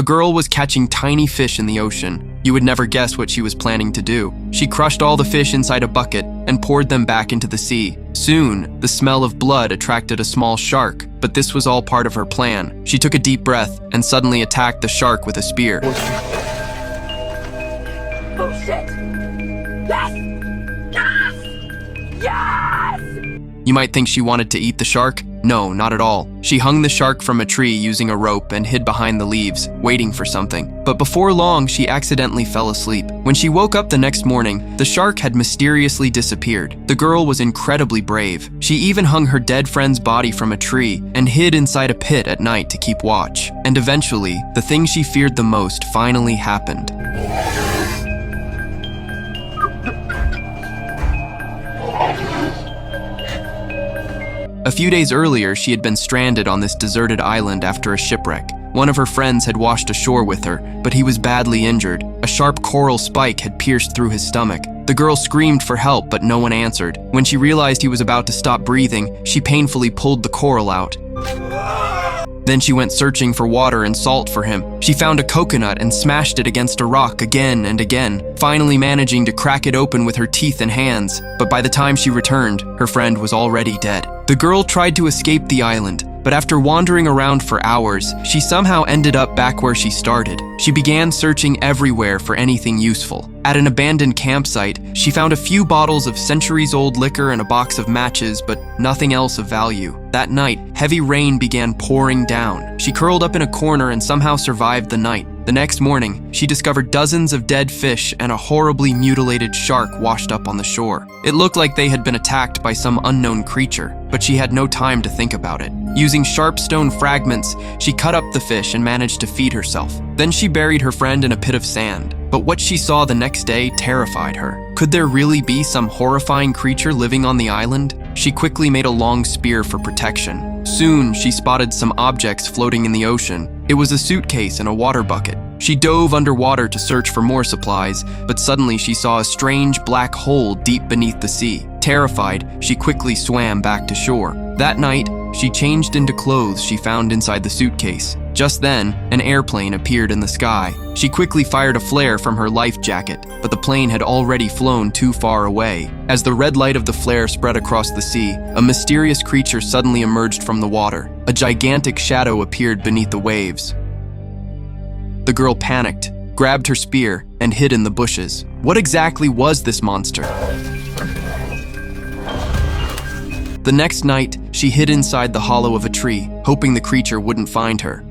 A girl was catching tiny fish in the ocean. You would never guess what she was planning to do. She crushed all the fish inside a bucket and poured them back into the sea. Soon, the smell of blood attracted a small shark, but this was all part of her plan. She took a deep breath and suddenly attacked the shark with a spear. Oh shit! Yes! Yes! Yes! You might think she wanted to eat the shark. No, not at all. She hung the shark from a tree using a rope and hid behind the leaves, waiting for something. But before long, she accidentally fell asleep. When she woke up the next morning, the shark had mysteriously disappeared. The girl was incredibly brave. She even hung her dead friend's body from a tree and hid inside a pit at night to keep watch. And eventually, the thing she feared the most finally happened. A few days earlier, she had been stranded on this deserted island after a shipwreck. One of her friends had washed ashore with her, but he was badly injured. A sharp coral spike had pierced through his stomach. The girl screamed for help, but no one answered. When she realized he was about to stop breathing, she painfully pulled the coral out. Then she went searching for water and salt for him. She found a coconut and smashed it against a rock again and again, finally managing to crack it open with her teeth and hands. But by the time she returned, her friend was already dead. The girl tried to escape the island, but after wandering around for hours, she somehow ended up back where she started. She began searching everywhere for anything useful. At an abandoned campsite, she found a few bottles of centuries-old liquor and a box of matches, but nothing else of value. That night, heavy rain began pouring down. She curled up in a corner and somehow survived the night. The next morning, she discovered dozens of dead fish and a horribly mutilated shark washed up on the shore. It looked like they had been attacked by some unknown creature, but she had no time to think about it. Using sharp stone fragments, she cut up the fish and managed to feed herself. Then she buried her friend in a pit of sand. But what she saw the next day terrified her. Could there really be some horrifying creature living on the island? She quickly made a long spear for protection. Soon, she spotted some objects floating in the ocean. It was a suitcase and a water bucket. She dove underwater to search for more supplies, but suddenly she saw a strange black hole deep beneath the sea. Terrified, she quickly swam back to shore. That night, she changed into clothes she found inside the suitcase. Just then, an airplane appeared in the sky. She quickly fired a flare from her life jacket, but the plane had already flown too far away. As the red light of the flare spread across the sea, a mysterious creature suddenly emerged from the water. A gigantic shadow appeared beneath the waves. The girl panicked, grabbed her spear, and hid in the bushes. What exactly was this monster? The next night, she hid inside the hollow of a tree, hoping the creature wouldn't find her.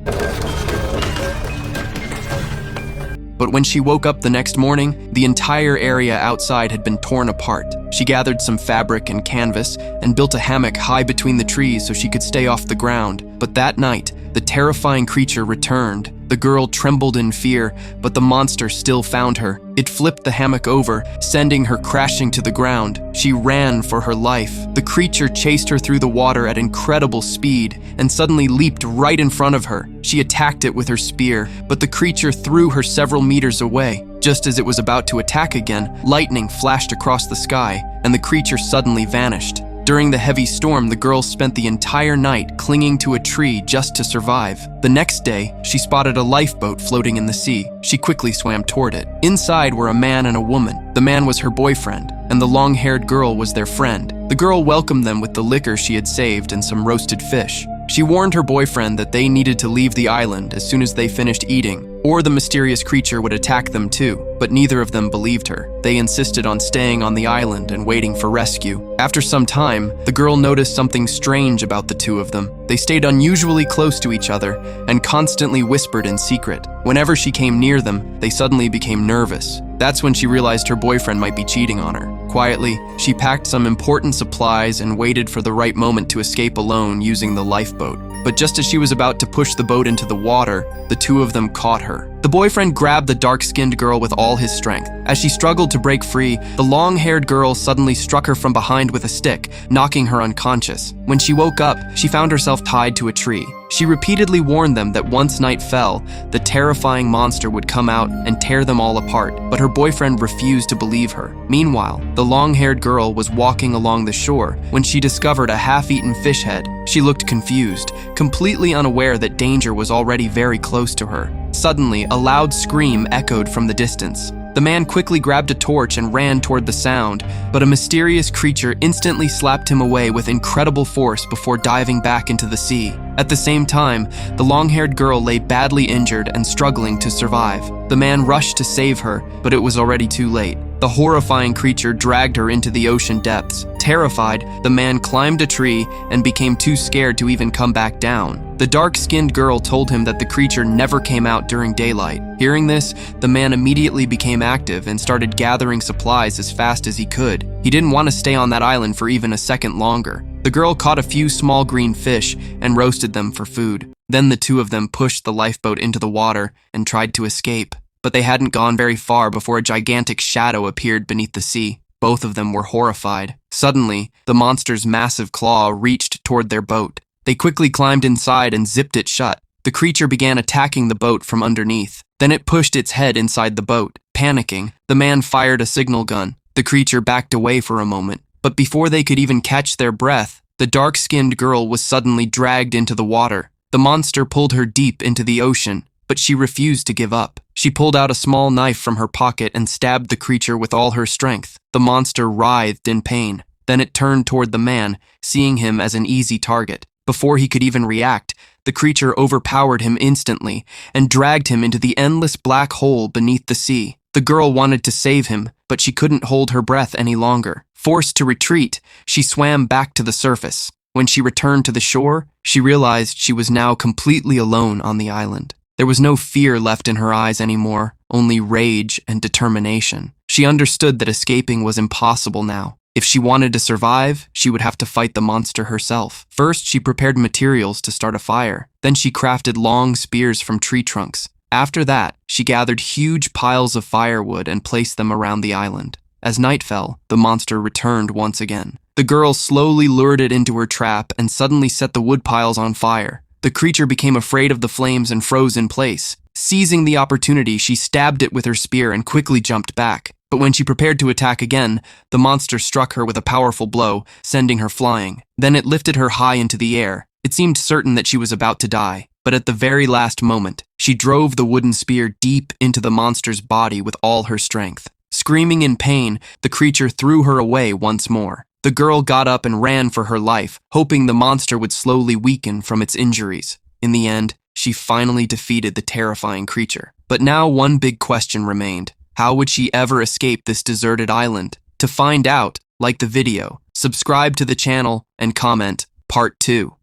But when she woke up the next morning, the entire area outside had been torn apart. She gathered some fabric and canvas and built a hammock high between the trees so she could stay off the ground. But that night, the terrifying creature returned. The girl trembled in fear, but the monster still found her. It flipped the hammock over, sending her crashing to the ground. She ran for her life. The creature chased her through the water at incredible speed and suddenly leaped right in front of her. She attacked it with her spear, but the creature threw her several meters away. Just as it was about to attack again, lightning flashed across the sky, and the creature suddenly vanished. During the heavy storm, the girl spent the entire night clinging to a tree just to survive. The next day, she spotted a lifeboat floating in the sea. She quickly swam toward it. Inside were a man and a woman. The man was her boyfriend, and the long-haired girl was their friend. The girl welcomed them with the liquor she had saved and some roasted fish. She warned her boyfriend that they needed to leave the island as soon as they finished eating, or the mysterious creature would attack them too, but neither of them believed her. They insisted on staying on the island and waiting for rescue. After some time, the girl noticed something strange about the two of them. They stayed unusually close to each other and constantly whispered in secret. Whenever she came near them, they suddenly became nervous. That's when she realized her boyfriend might be cheating on her. Quietly, she packed some important supplies and waited for the right moment to escape alone using the lifeboat. But just as she was about to push the boat into the water, the two of them caught her. The boyfriend grabbed the dark-skinned girl with all his strength. As she struggled to break free, the long-haired girl suddenly struck her from behind with a stick, knocking her unconscious. When she woke up, she found herself tied to a tree. She repeatedly warned them that once night fell, the terrifying monster would come out and tear them all apart, but her boyfriend refused to believe her. Meanwhile, the long-haired girl was walking along the shore when she discovered a half-eaten fish head. She looked confused, completely unaware that danger was already very close to her. Suddenly, a loud scream echoed from the distance. The man quickly grabbed a torch and ran toward the sound, but a mysterious creature instantly slapped him away with incredible force before diving back into the sea. At the same time, the long-haired girl lay badly injured and struggling to survive. The man rushed to save her, but it was already too late. The horrifying creature dragged her into the ocean depths. Terrified, the man climbed a tree and became too scared to even come back down. The dark-skinned girl told him that the creature never came out during daylight. Hearing this, the man immediately became active and started gathering supplies as fast as he could. He didn't want to stay on that island for even a second longer. The girl caught a few small green fish and roasted them for food. Then the two of them pushed the lifeboat into the water and tried to escape. But they hadn't gone very far before a gigantic shadow appeared beneath the sea. Both of them were horrified. Suddenly, the monster's massive claw reached toward their boat. They quickly climbed inside and zipped it shut. The creature began attacking the boat from underneath. Then it pushed its head inside the boat. Panicking, the man fired a signal gun. The creature backed away for a moment. But before they could even catch their breath, the dark-skinned girl was suddenly dragged into the water. The monster pulled her deep into the ocean, but she refused to give up. She pulled out a small knife from her pocket and stabbed the creature with all her strength. The monster writhed in pain. Then it turned toward the man, seeing him as an easy target. Before he could even react, the creature overpowered him instantly and dragged him into the endless black hole beneath the sea. The girl wanted to save him, but she couldn't hold her breath any longer. Forced to retreat, she swam back to the surface. When she returned to the shore, she realized she was now completely alone on the island. There was no fear left in her eyes anymore, only rage and determination. She understood that escaping was impossible now. If she wanted to survive, she would have to fight the monster herself. First, she prepared materials to start a fire. Then she crafted long spears from tree trunks. After that, she gathered huge piles of firewood and placed them around the island. As night fell, the monster returned once again. The girl slowly lured it into her trap and suddenly set the wood piles on fire. The creature became afraid of the flames and froze in place. Seizing the opportunity, she stabbed it with her spear and quickly jumped back. But when she prepared to attack again, the monster struck her with a powerful blow, sending her flying. Then it lifted her high into the air. It seemed certain that she was about to die. But at the very last moment, she drove the wooden spear deep into the monster's body with all her strength. Screaming in pain, the creature threw her away once more. The girl got up and ran for her life, hoping the monster would slowly weaken from its injuries. In the end, she finally defeated the terrifying creature. But now one big question remained. How would she ever escape this deserted island? To find out, like the video, subscribe to the channel, and comment Part 2.